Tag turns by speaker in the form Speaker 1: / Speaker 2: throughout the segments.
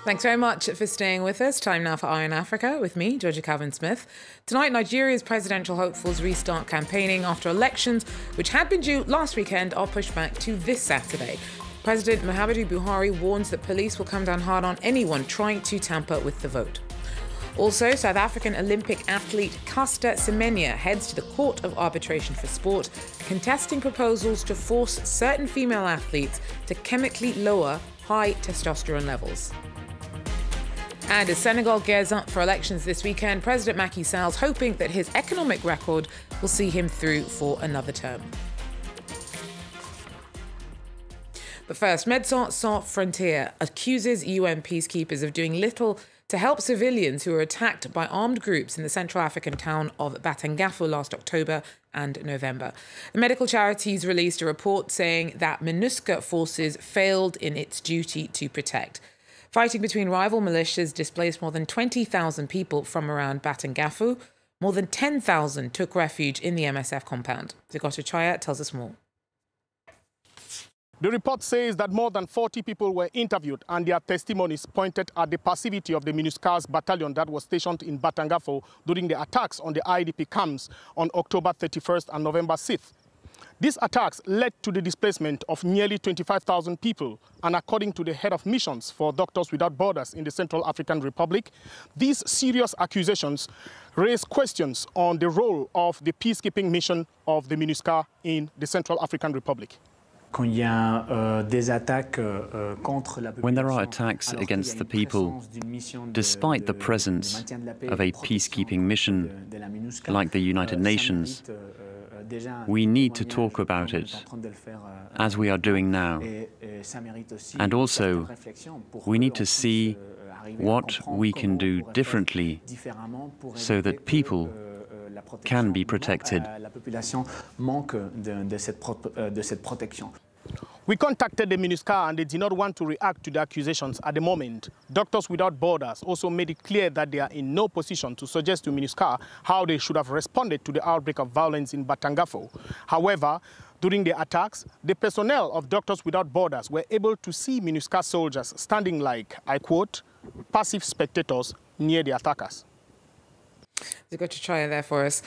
Speaker 1: Thanks very much for staying with us. Time now for Eye on Africa with me, Georgia Calvin-Smith. Tonight, Nigeria's presidential hopefuls restart campaigning after elections, which had been due last weekend, are pushed back to this Saturday. President Muhammadu Buhari warns that police will come down hard on anyone trying to tamper with the vote. Also, South African Olympic athlete Caster Semenya heads to the Court of Arbitration for Sport, contesting proposals to force certain female athletes to chemically lower high testosterone levels. And as Senegal gears up for elections this weekend, President Macky Sall is hoping that his economic record will see him through for another term. But first, Médecins Sans Frontières accuses UN peacekeepers of doing little to help civilians who were attacked by armed groups in the Central African town of Batangafo last October and November. The medical charities released a report saying that MINUSCA forces failed in its duty to protect. Fighting between rival militias displaced more than 20,000 people from around Batangafo. More than 10,000 took refuge in the MSF compound. Zigoto Chaya tells us more.
Speaker 2: The report says that more than 40 people were interviewed and their testimonies pointed at the passivity of the MINUSCA's battalion that was stationed in Batangafo during the attacks on the IDP camps on October 31st and November 6th. These attacks led to the displacement of nearly 25,000 people, and according to the head of missions for Doctors Without Borders in the Central African Republic, these serious accusations raise questions on the role of the peacekeeping mission of the MINUSCA in the Central African Republic.
Speaker 3: When there are attacks against the people, despite the presence of a peacekeeping mission like the United Nations, we need to talk about it, as we are doing now. And also, we need to see what we can do differently so that people can be protected.
Speaker 2: We contacted the MINUSCA and they did not want to react to the accusations at the moment. Doctors Without Borders also made it clear that they are in no position to suggest to MINUSCA how they should have responded to the outbreak of violence in Batangafo. However, during the attacks, the personnel of Doctors Without Borders were able to see MINUSCA soldiers standing like, I quote, passive spectators near the attackers.
Speaker 1: We've got to try there for us.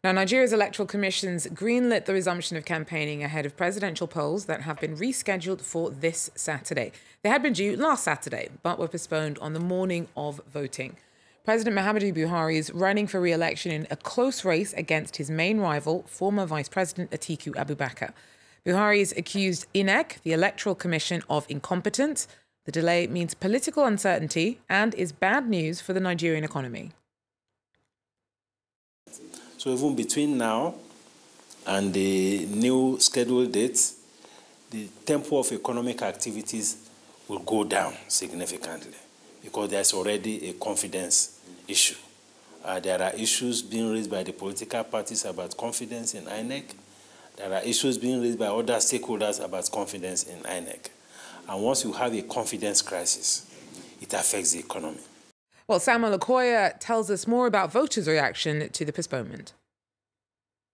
Speaker 1: Now, Nigeria's electoral commissions greenlit the resumption of campaigning ahead of presidential polls that have been rescheduled for this Saturday. They had been due last Saturday, but were postponed on the morning of voting. President Muhammadu Buhari is running for re-election in a close race against his main rival, former Vice President Atiku Abubakar. Buhari has accused INEC, the Electoral Commission, of incompetence. The delay means political uncertainty and is bad news for the Nigerian economy.
Speaker 4: So even between now and the new scheduled dates, the tempo of economic activities will go down significantly because there's already a confidence issue. There are issues being raised by the political parties about confidence in INEC. There are issues being raised by other stakeholders about confidence in INEC. And once you have a confidence crisis, it affects the economy.
Speaker 1: Well, Samuel Okoye tells us more about voters' reaction to the postponement.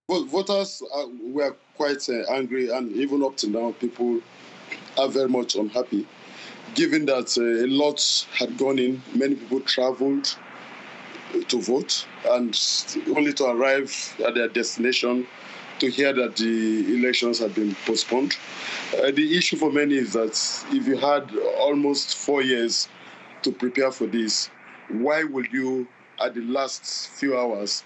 Speaker 5: Well, voters were quite angry, and even up to now, people are very much unhappy, given that a lot had gone in. Many people traveled to vote, and only to arrive at their destination to hear that the elections had been postponed. The issue for many is that if you had almost 4 years to prepare for this, why would you, at the last few hours,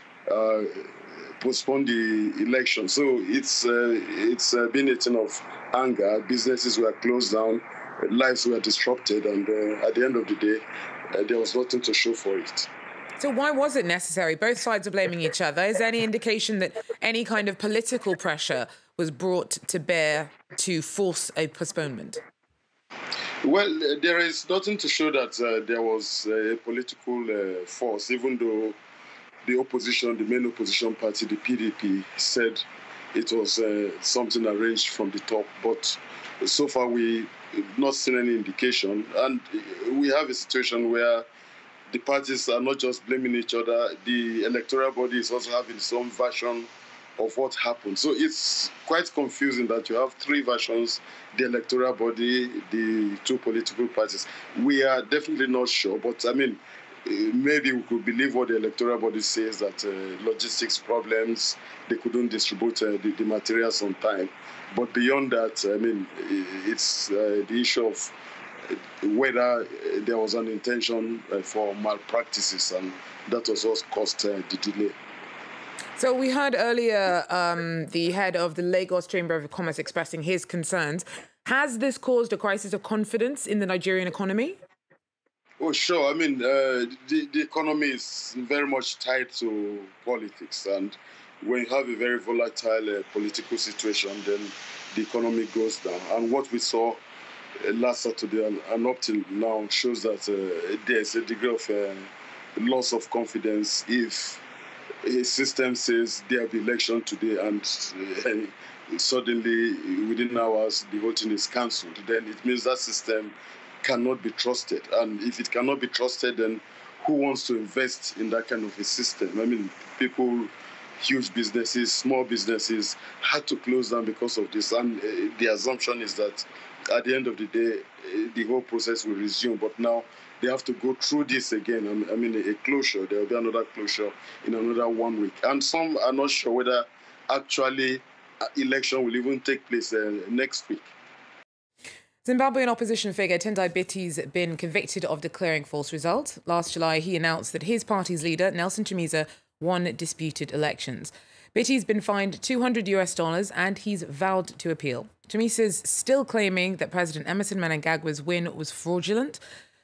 Speaker 5: postpone the election? So it's been a thing of anger. Businesses were closed down, lives were disrupted, and at the end of the day, there was nothing to show for it.
Speaker 1: So why was it necessary? Both sides are blaming each other. Is there any indication that any kind of political pressure was brought to bear to force a postponement?
Speaker 5: Well, there is nothing to show that there was a political force, even though the opposition, the main opposition party, the PDP, said it was something arranged from the top. But so far, we've not seen any indication. And we have a situation where the parties are not just blaming each other. The electoral body is also having its own version of what happened. So it's quite confusing that you have three versions, the electoral body, the two political parties. We are definitely not sure, but I mean, maybe we could believe what the electoral body says, that logistics problems, they couldn't distribute the materials on time. But beyond that, I mean, it's the issue of whether there was an intention for malpractices, and that was what caused the delay.
Speaker 1: So we heard earlier the head of the Lagos Chamber of Commerce expressing his concerns. Has this caused a crisis of confidence in the Nigerian economy?
Speaker 5: Oh, sure. I mean, the economy is very much tied to politics. And when you have a very volatile political situation, then the economy goes down. And what we saw last Saturday and up till now shows that there's a degree of loss of confidence if a system says there'll be election today and suddenly within hours the voting is cancelled. Then it means that system cannot be trusted. And if it cannot be trusted, then who wants to invest in that kind of a system? I mean, people, huge businesses, small businesses had to close down because of this. And the assumption is that at the end of the day, the whole process will resume. But now they have to go through this again. I mean, a closure. There will be another closure in another 1 week. And some are not sure whether actually election will even take place next week.
Speaker 1: Zimbabwean opposition figure Tendai Biti's been convicted of declaring false results. Last July, he announced that his party's leader, Nelson Chamisa, won disputed elections. Biti's been fined $200 and he's vowed to appeal. Chamisa's still claiming that President Emerson Mnangagwa's win was fraudulent.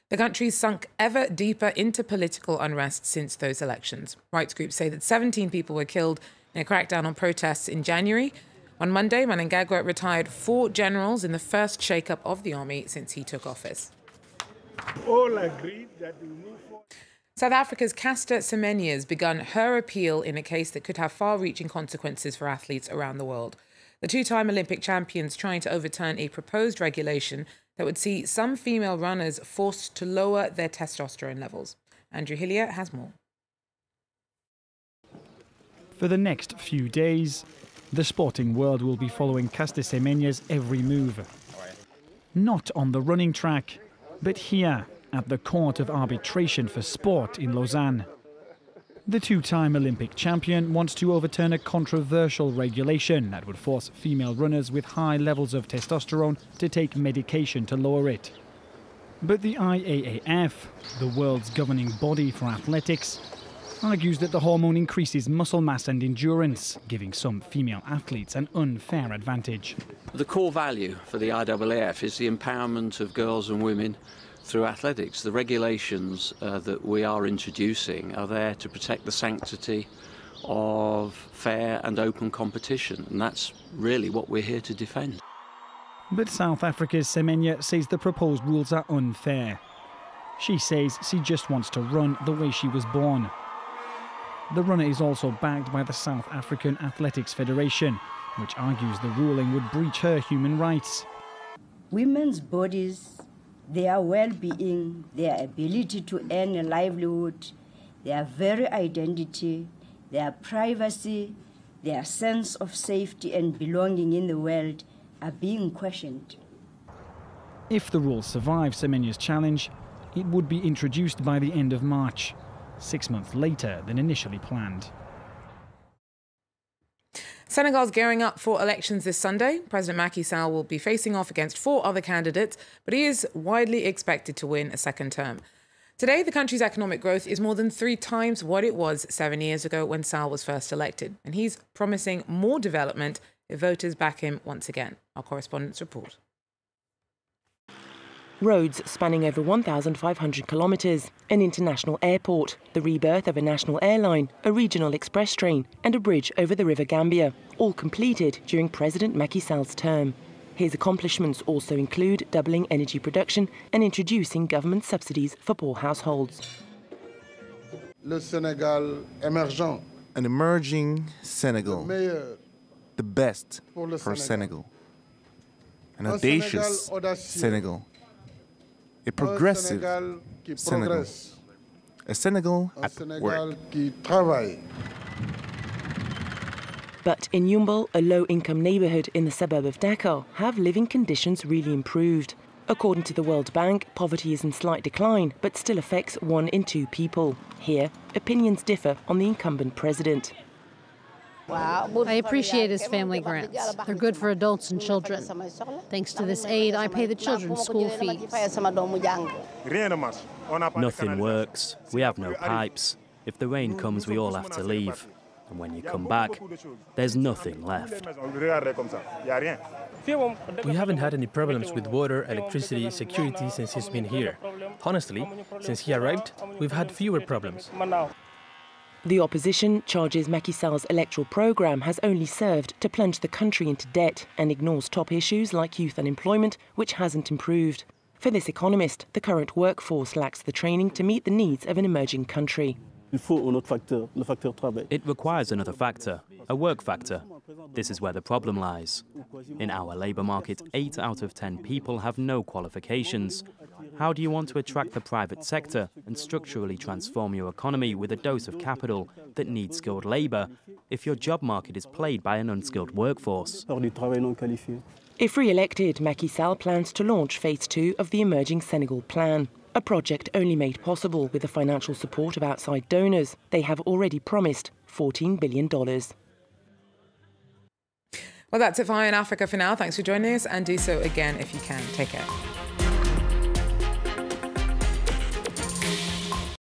Speaker 1: The country's sunk ever deeper into political unrest since those elections. Rights groups say that 17 people were killed in a crackdown on protests in January. On Monday, Mnangagwa retired 4 generals in the first shake-up of the army since he took office.
Speaker 6: All agreed that we move forward.
Speaker 1: South Africa's Caster Semenya has begun her appeal in a case that could have far-reaching consequences for athletes around the world. The two-time Olympic champion's trying to overturn a proposed regulation that would see some female runners forced to lower their testosterone levels. Andrew Hillier has more.
Speaker 7: For the next few days, the sporting world will be following Caster Semenya's every move. Not on the running track, but here at the Court of Arbitration for Sport in Lausanne. The two-time Olympic champion wants to overturn a controversial regulation that would force female runners with high levels of testosterone to take medication to lower it. But the IAAF, the world's governing body for athletics, argues that the hormone increases muscle mass and endurance, giving some female athletes an unfair advantage.
Speaker 8: The core value for the IAAF is the empowerment of girls and women through athletics. The regulations that we are introducing are there to protect the sanctity of fair and open competition, and that's really what we're here to defend.
Speaker 7: But South Africa's Semenya says the proposed rules are unfair. She says she just wants to run the way she was born. The runner is also backed by the South African Athletics Federation, which argues the ruling would breach her human rights.
Speaker 9: Women's bodies, their well-being, their ability to earn a livelihood, their very identity, their privacy, their sense of safety and belonging in the world are being questioned.
Speaker 7: If the rules survive Semenya's challenge, it would be introduced by the end of March, 6 months later than initially planned.
Speaker 1: Senegal's gearing up for elections this Sunday. President Macky Sall will be facing off against 4 other candidates, but he is widely expected to win a second term. Today, the country's economic growth is more than 3 times what it was 7 years ago when Sall was first elected, and he's promising more development if voters back him once again. Our correspondents report.
Speaker 10: Roads spanning over 1,500 kilometres, an international airport, the rebirth of a national airline, a regional express train and a bridge over the River Gambia, all completed during President Macky Sall's term. His accomplishments also include doubling energy production and introducing government subsidies for poor households.
Speaker 11: Le Senegal émergent.
Speaker 12: An emerging Senegal, the best for Senegal. An audacious Senegal. A progressive Senegal. A Senegal at work.
Speaker 10: But in Yumbel, a low-income neighbourhood in the suburb of Dakar, have living conditions really improved? According to the World Bank, poverty is in slight decline, but still affects 1 in 2 people. Here, opinions differ on the incumbent president.
Speaker 13: I appreciate his family grants. They're good for adults and children. Thanks to this aid, I pay the children's school fees.
Speaker 14: Nothing works. We have no pipes. If the rain comes, we all have to leave. And when you come back, there's nothing left.
Speaker 15: We haven't had any problems with water, electricity, security since he's been here. Honestly, since he arrived, we've had fewer problems.
Speaker 10: The opposition charges Macky Sall's electoral programme has only served to plunge the country into debt and ignores top issues like youth unemployment, which hasn't improved. For this economist, the current workforce lacks the training to meet the needs of an emerging country.
Speaker 14: It requires another factor, a work factor. This is where the problem lies. In our labour market, 8 out of 10 people have no qualifications. How do you want to attract the private sector and structurally transform your economy with a dose of capital that needs skilled labour if your job market is plagued by an unskilled workforce?
Speaker 10: If re-elected, Macky Sall plans to launch Phase 2 of the emerging Senegal plan, a project only made possible with the financial support of outside donors. They have already promised $14 billion.
Speaker 1: Well, that's it for Eye on Africa for now. Thanks for joining us, and do so again if you can. Take care.